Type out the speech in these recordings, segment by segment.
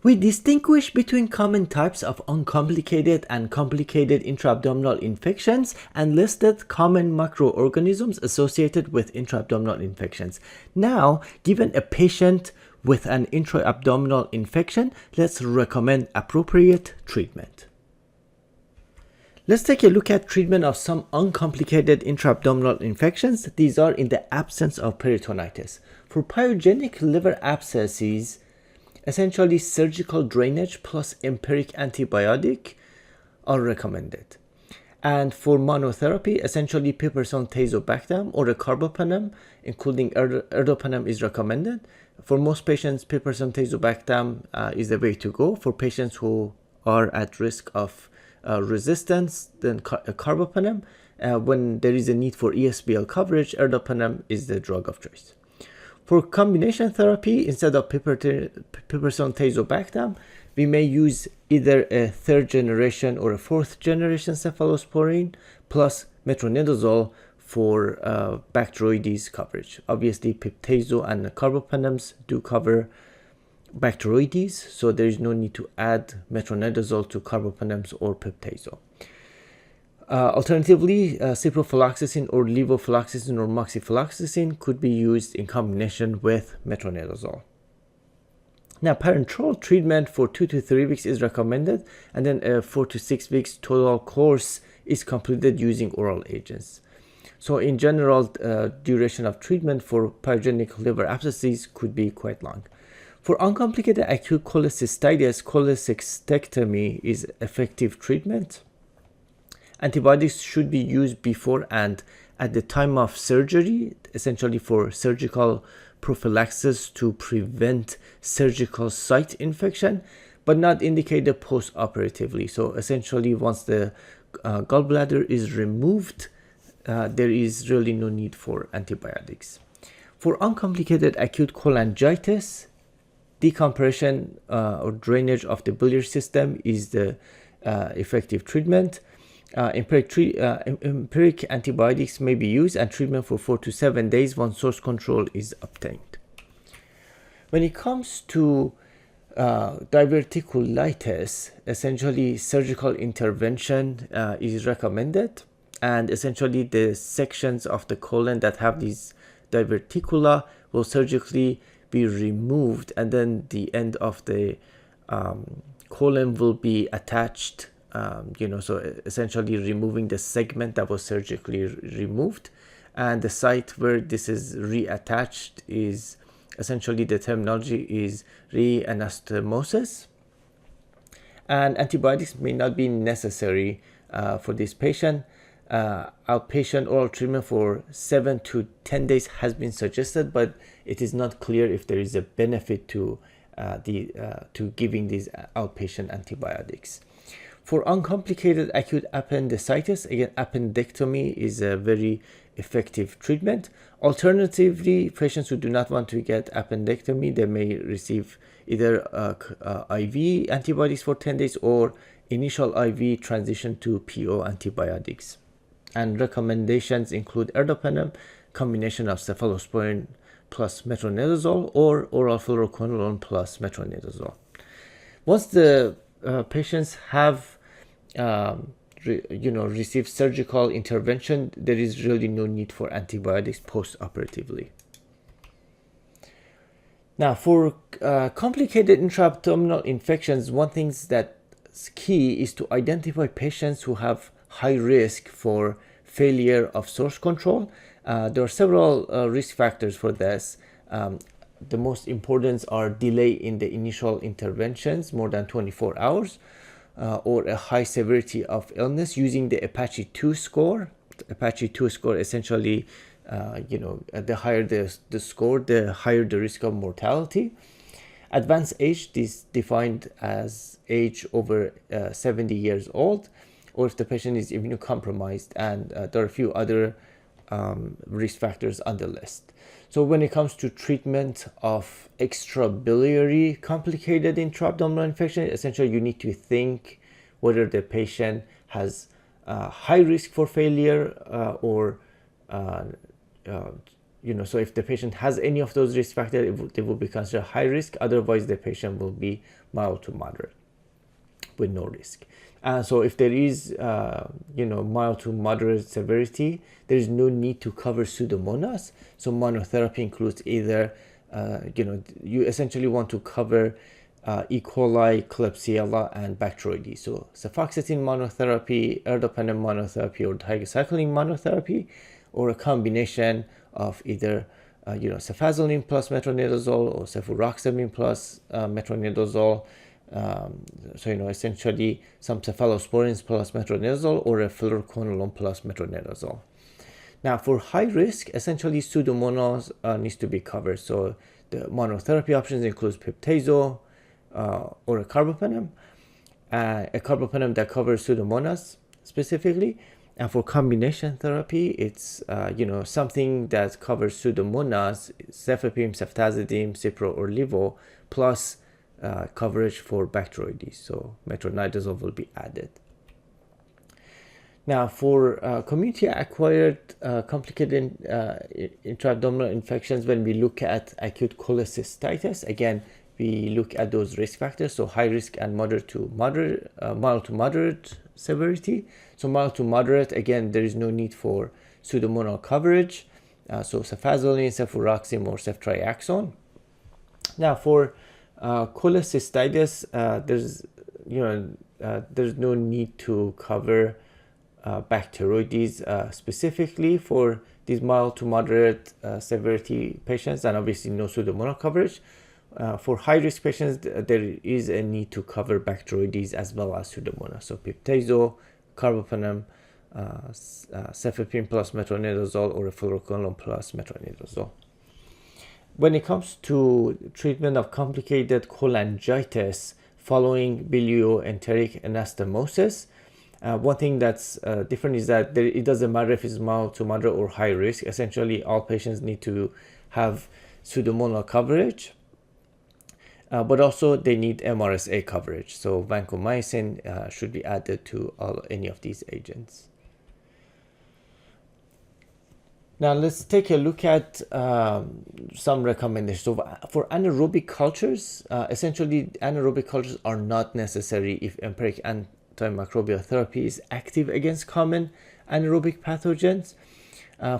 We distinguish between common types of uncomplicated and complicated intra-abdominal infections and listed common microorganisms associated with intra-abdominal infections. Now, given a patient with an intra-abdominal infection, let's recommend appropriate treatment. Let's take a look at treatment of some uncomplicated intra-abdominal infections. These are in the absence of peritonitis. For pyogenic liver abscesses, essentially surgical drainage plus empiric antibiotic are recommended. And for monotherapy, essentially piperacillin tazobactam or a carbapenem, including erdopenem, is recommended. For most patients, piperacillin tazobactam is the way to go. For patients who are at risk of resistance, then carbapenem. When there is a need for ESBL coverage, erdopenem is the drug of choice. For combination therapy, instead of piperacillin tazobactam, we may use either a third generation or a fourth generation cephalosporin plus metronidazole for bacteroides coverage. Obviously, piptazo and carbapenems do cover bacteroides, so there is no need to add metronidazole to carbapenems or piptazo. Alternatively, ciprofloxacin or levofloxacin or moxifloxacin could be used in combination with metronidazole. Now, parenteral treatment for 2 to 3 weeks is recommended, and then a 4 to 6 weeks total course is completed using oral agents. So in general, duration of treatment for pyogenic liver abscesses could be quite long. For uncomplicated acute cholecystitis, cholecystectomy is effective treatment. Antibiotics should be used before and at the time of surgery, essentially for surgical prophylaxis to prevent surgical site infection, but not indicated post-operatively. So essentially, once the gallbladder is removed, there is really no need for antibiotics. For uncomplicated acute cholangitis, decompression or drainage of the biliary system is the effective treatment. Empiric antibiotics may be used and treatment for 4 to 7 days once source control is obtained. When it comes to diverticulitis, essentially surgical intervention is recommended, and essentially the sections of the colon that have these diverticula will surgically be removed, and then the end of the colon will be attached. So essentially removing the segment that was surgically removed, and the site where this is reattached is essentially, the terminology is reanastomosis, and antibiotics may not be necessary for this patient. Outpatient oral treatment for 7 to 10 days has been suggested, but it is not clear if there is a benefit to giving these outpatient antibiotics. For uncomplicated acute appendicitis, again, appendectomy is a very effective treatment. Alternatively, patients who do not want to get appendectomy, they may receive either IV antibiotics for 10 days or initial IV transition to PO antibiotics. And recommendations include erdopenem, combination of cephalosporin plus metronidazole, or oral fluoroquinolone plus metronidazole. Once the patients have received surgical intervention, there is really no need for antibiotics post-operatively. Now, for complicated intra-abdominal infections, one thing that's key is to identify patients who have high risk for failure of source control. There are several risk factors for this. The most important are delay in the initial interventions, more than 24 hours, or a high severity of illness using the Apache 2 score. The Apache 2 score essentially, the higher the score, the higher the risk of mortality. Advanced age is defined as age over 70 years old, or if the patient is immunocompromised, and there are a few other risk factors on the list. So when it comes to treatment of extrabiliary complicated intra-abdominal infection, essentially you need to think whether the patient has high risk for failure or so if the patient has any of those risk factors, they will be considered high risk. Otherwise, the patient will be mild to moderate with no risk. So if there is, mild to moderate severity, there is no need to cover Pseudomonas. So monotherapy includes either, you essentially want to cover E. coli, Klebsiella, and Bacteroides. So cefoxitin monotherapy, ertapenem monotherapy, or tigecycline monotherapy, or a combination of either cefazolin plus metronidazole or cefuroxime plus metronidazole. Essentially some cephalosporins plus metronidazole or a fluoroquinolone plus metronidazole. Now, for high risk, essentially Pseudomonas needs to be covered. So the monotherapy options includes piptazo or a carbapenem that covers Pseudomonas specifically. And for combination therapy, it's something that covers Pseudomonas, cefepime, ceftazidime, cipro, or levo, plus coverage for Bacteroides. So metronidazole will be added. Now, for community-acquired complicated intra-abdominal infections, when we look at acute cholecystitis, again, we look at those risk factors, so high risk and mild to moderate severity. So mild to moderate, again, there is no need for Pseudomonal coverage, so cefazolin, cefuroxime, or ceftriaxone. Now, for cholecystitis, there's no need to cover Bacteroides specifically for these mild to moderate severity patients, and obviously no Pseudomonal coverage. For high-risk patients, there is a need to cover Bacteroides as well as Pseudomonas. So piptazo, carbapenem, cefepime plus metronidazole, or fluoroquinolone plus metronidazole. When it comes to treatment of complicated cholangitis following bilioenteric anastomosis, one thing that's different is that it doesn't matter if it's mild to moderate or high risk. Essentially, all patients need to have Pseudomonal coverage, but also they need MRSA coverage. So vancomycin should be added to any of these agents. Now let's take a look at some recommendations. So for anaerobic cultures, essentially anaerobic cultures are not necessary if empiric antimicrobial therapy is active against common anaerobic pathogens.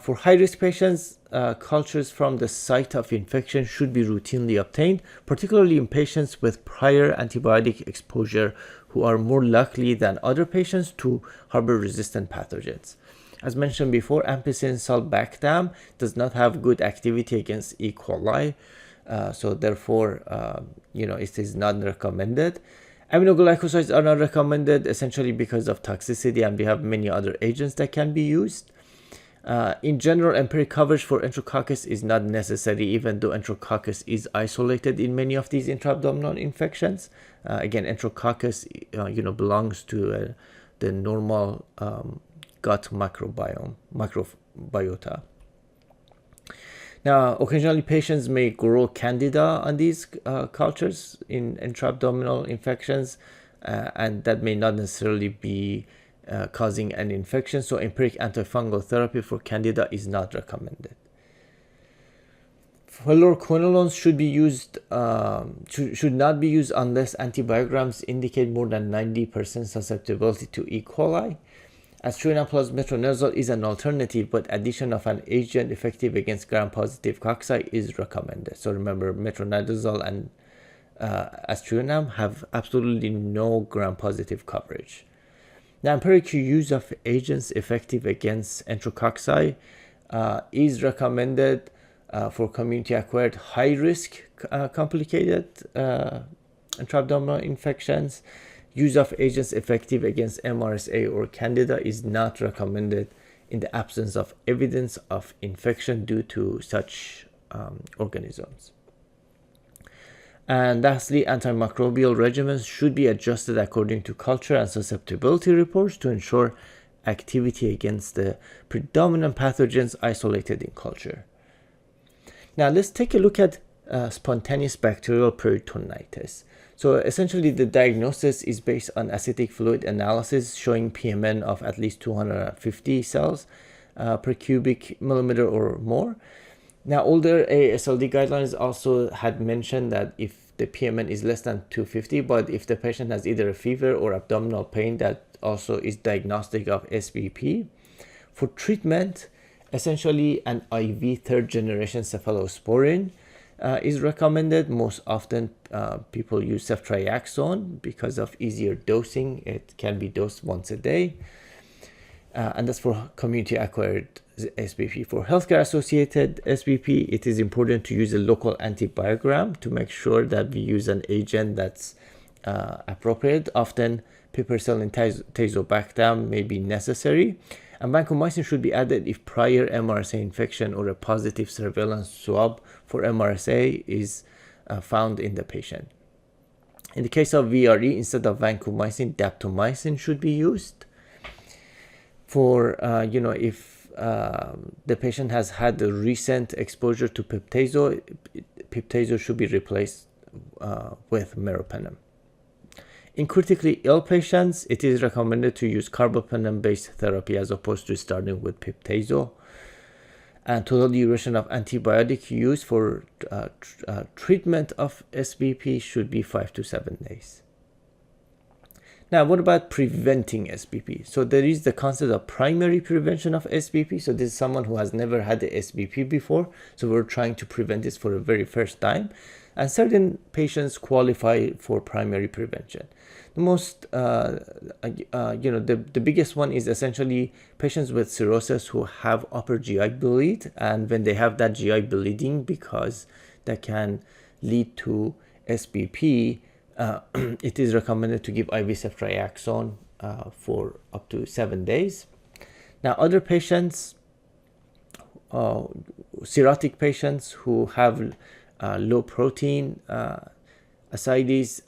For high-risk patients, cultures from the site of infection should be routinely obtained, particularly in patients with prior antibiotic exposure who are more likely than other patients to harbor resistant pathogens. As mentioned before, ampicillin sulbactam does not have good activity against E. coli, so therefore, it is not recommended. Aminoglycosides are not recommended essentially because of toxicity, and we have many other agents that can be used. In general, empiric coverage for Enterococcus is not necessary, even though Enterococcus is isolated in many of these intra-abdominal infections. Again, Enterococcus, belongs to the normal gut microbiota. Now, occasionally patients may grow candida on these cultures in intra-abdominal infections, and that may not necessarily be causing an infection. So empiric antifungal therapy for candida is not recommended. Fluoroquinolones should not be used unless antibiograms indicate more than 90% susceptibility to E. coli. Aztreonam plus metronidazole is an alternative, but addition of an agent effective against gram-positive cocci is recommended. So remember, metronidazole and aztreonam have absolutely no gram-positive coverage. Now, empiric use of agents effective against enterococci is recommended for community-acquired high-risk complicated intra-abdominal infections. Use of agents effective against MRSA or Candida is not recommended in the absence of evidence of infection due to such organisms. And lastly, antimicrobial regimens should be adjusted according to culture and susceptibility reports to ensure activity against the predominant pathogens isolated in culture. Now let's take a look at spontaneous bacterial peritonitis. So essentially the diagnosis is based on acidic fluid analysis showing PMN of at least 250 cells per cubic millimeter or more. Now, older AASLD guidelines also had mentioned that if the PMN is less than 250, but if the patient has either a fever or abdominal pain, that also is diagnostic of SBP. For treatment, essentially an IV third generation cephalosporin is recommended. Most often people use ceftriaxone because of easier dosing. It can be dosed once a day. And that's for community-acquired SBP. For healthcare-associated SBP, it is important to use a local antibiogram to make sure that we use an agent that's appropriate. Often, piperacillin tazobactam may be necessary. And vancomycin should be added if prior MRSA infection or a positive surveillance swab for MRSA is found in the patient. In the case of VRE, instead of vancomycin, daptomycin should be used. For, if the patient has had a recent exposure to piptazo should be replaced with meropenem. In critically ill patients, it is recommended to use carbapenem-based therapy as opposed to starting with piptazo. And total duration of antibiotic use for treatment of SBP should be 5 to 7 days. Now, what about preventing SBP? So there is the concept of primary prevention of SBP. So this is someone who has never had the SBP before. So we're trying to prevent this for the very first time. And certain patients qualify for primary prevention. The most, the biggest one is essentially patients with cirrhosis who have upper GI bleed. And when they have that GI bleeding, because that can lead to SBP, it is recommended to give IV ceftriaxone for up to 7 days. Now, other patients, cirrhotic patients who have low protein ascites,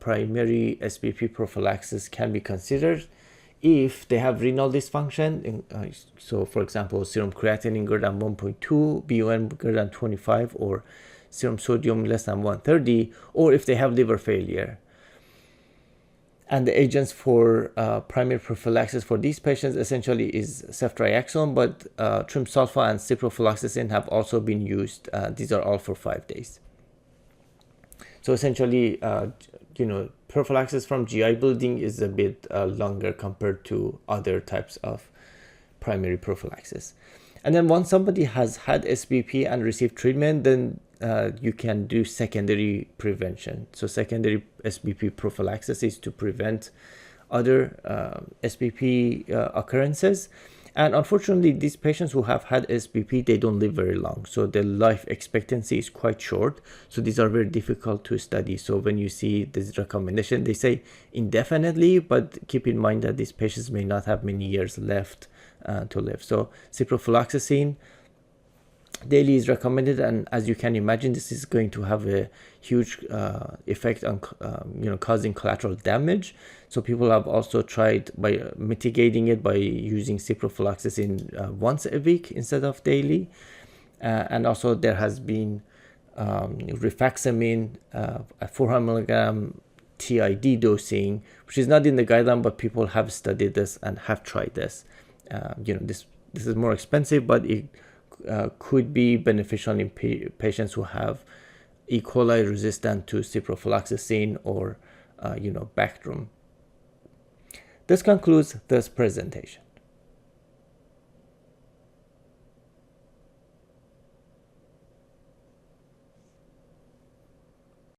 primary SBP prophylaxis can be considered if they have renal dysfunction. So, for example, serum creatinine greater than 1.2, BUN greater than 25, or serum sodium less than 130, or if they have liver failure. And the agents for primary prophylaxis for these patients essentially is ceftriaxone, but trimsulfa and ciprofloxacin have also been used. These are all for 5 days. So essentially, prophylaxis from GI bleeding is a bit longer compared to other types of primary prophylaxis. And then once somebody has had SBP and received treatment, then you can do secondary prevention. So secondary SBP prophylaxis is to prevent other SBP occurrences. And unfortunately, these patients who have had SBP, they don't live very long. So their life expectancy is quite short. So these are very difficult to study. So when you see this recommendation, they say indefinitely, but keep in mind that these patients may not have many years left to live. So ciprofloxacin daily is recommended, and as you can imagine, this is going to have a huge effect on causing collateral damage. So people have also tried by mitigating it by using ciprofloxacin once a week instead of daily, and also there has been rifaximin at 400 milligram TID dosing, which is not in the guideline, but people have studied this and have tried this. This is more expensive, but it could be beneficial in patients who have E. coli resistant to ciprofloxacin or Bactrim. This concludes this presentation.